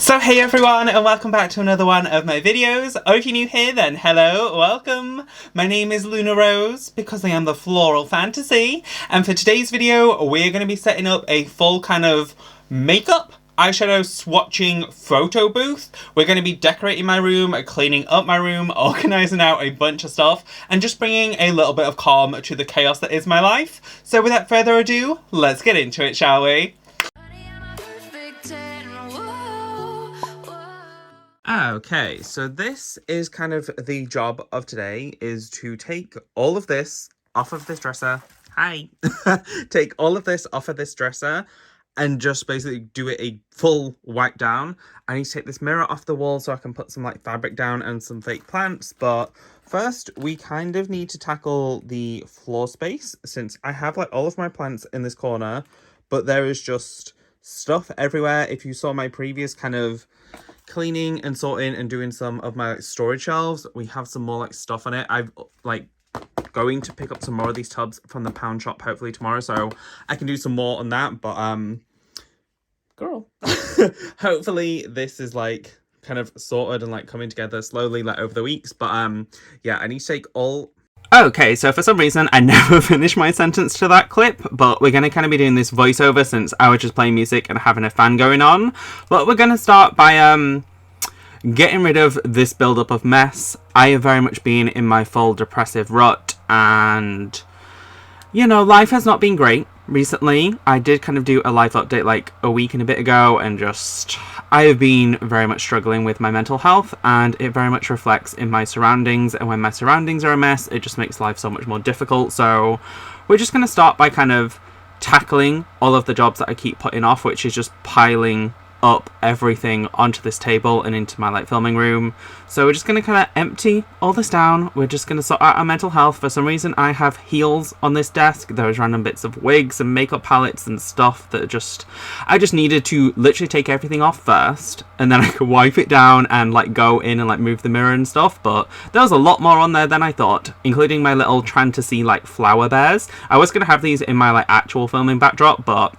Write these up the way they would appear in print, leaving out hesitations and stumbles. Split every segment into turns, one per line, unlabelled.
So hey everyone, and welcome back to another one of my videos. Or if you're new here, then hello, welcome. My name is LUNAROSE because I am the floral fantasy, and for today's video we're going to be setting up a full kind of makeup eyeshadow swatching photo booth. We're going to be decorating my room, cleaning up my room, organising out a bunch of stuff, and just bringing a little bit of calm to the chaos that is my life. So without further ado, let's get into it, shall we? Okay, so this is kind of the job of today, is to take all of this off of this dresser. Hi! Take all of this off of this dresser and just basically do it a full wipe down. I need to take this mirror off the wall so I can put some like fabric down and some fake plants, but first we kind of need to tackle the floor space, since I have like all of my plants in this corner, but there is just stuff everywhere. If you saw my previous kind of cleaning and sorting and doing some of my storage shelves, we have some more like stuff on it. I've like going to pick up some more of these tubs from the pound shop hopefully tomorrow, so I can do some more on that. But girl, hopefully this is like kind of sorted and like coming together slowly like over the weeks. But yeah, I need to take all... Okay, so for some reason I never finished my sentence to that clip, but we're going to kind of be doing this voiceover since I was just playing music and having a fan going on. But we're going to start by getting rid of this build-up of mess. I have very much been in my full depressive rut, and you know, life has not been great recently. I did kind of do a life update like a week and a bit ago, and just I have been very much struggling with my mental health, and it very much reflects in my surroundings, and when my surroundings are a mess, it just makes life so much more difficult. So we're just going to start by kind of tackling all of the jobs that I keep putting off, which is just piling up everything onto this table and into my like filming room. So we're just going to kind of empty all this down. We're just going to sort out our mental health. For some reason I have heels on this desk. There's random bits of wigs and makeup palettes and stuff that I just needed to literally take everything off first, and then I could wipe it down and like go in and like move the mirror and stuff. But there was a lot more on there than I thought, including my little trying to see like flower bears. I was going to have these in my like actual filming backdrop, but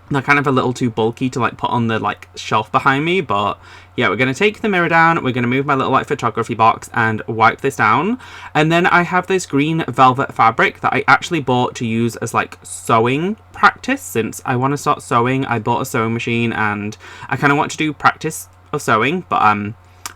they're kind of a little too bulky to like put on the like shelf behind me. But yeah, we're going to take the mirror down, we're going to move my little like photography box and wipe this down. And then I have this green velvet fabric that I actually bought to use as like sewing practice. Since I want to start sewing, I bought a sewing machine and I kind of want to do practice of sewing, but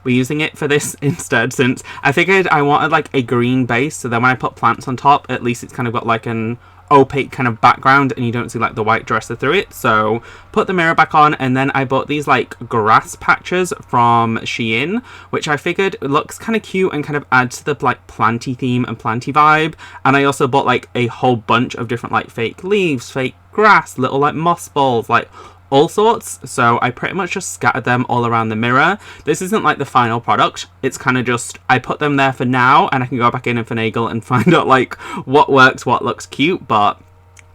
we're using it for this instead, since I figured I wanted like a green base, so then when I put plants on top, at least it's kind of got like an opaque kind of background and you don't see like the white dresser through it. So put the mirror back on, and then I bought these like grass patches from Shein, which I figured looks kind of cute and kind of adds to the like planty theme and planty vibe. And I also bought like a whole bunch of different like fake leaves, fake grass, little like moss balls, like all sorts. So I pretty much just scattered them all around the mirror. This isn't like the final product, it's kind of just I put them there for now, and I can go back in and finagle and find out like what works, what looks cute. But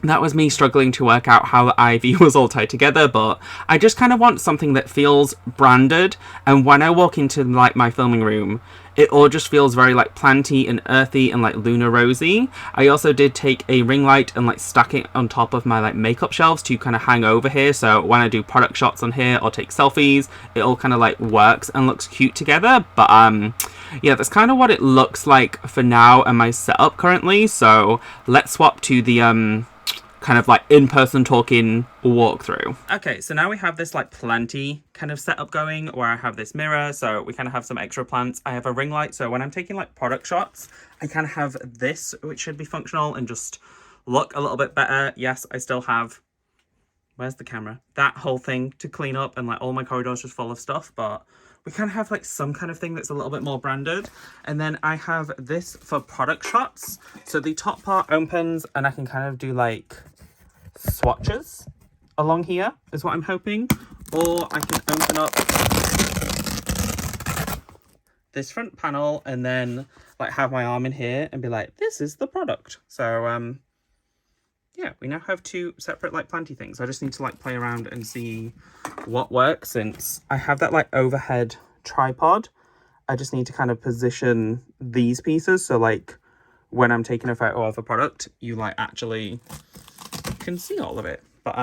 that was me struggling to work out how the ivy was all tied together. But I just kind of want something that feels branded, and when I walk into like my filming room, it all just feels very like planty and earthy and like LUNAROSE. I also did take a ring light and like stack it on top of my like makeup shelves to kind of hang over here, so when I do product shots on here or take selfies, it all kind of like works and looks cute together. But yeah, that's kind of what it looks like for now and my setup currently. So let's swap to the kind of like in-person talking walkthrough. Okay, so now we have this like planty kind of setup going, where I have this mirror, so we kind of have some extra plants. I have a ring light, so when I'm taking like product shots, I kind of have this, which should be functional and just look a little bit better. Yes, I still have, where's the camera? That whole thing to clean up, and like all my corridors just full of stuff, but we kind of have like some kind of thing that's a little bit more branded. And then I have this for product shots. So the top part opens and I can kind of do like swatches along here is what I'm hoping. Or I can open up this front panel and then like have my arm in here and be like, this is the product. So yeah, we now have two separate like planty things. I just need to like play around and see what works, since I have that like overhead tripod. I just need to kind of position these pieces so like when I'm taking a photo of a product, you like actually can see all of it. But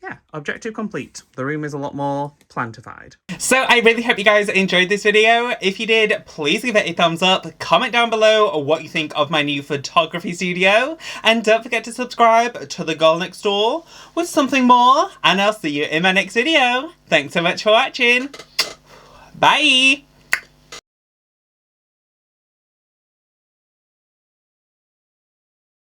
yeah, objective complete. The room is a lot more plantified. So I really hope you guys enjoyed this video. If you did, please give it a thumbs up. Comment down below what you think of my new photography studio. And don't forget to subscribe to the girl next door with something more. And I'll see you in my next video. Thanks so much for watching. Bye!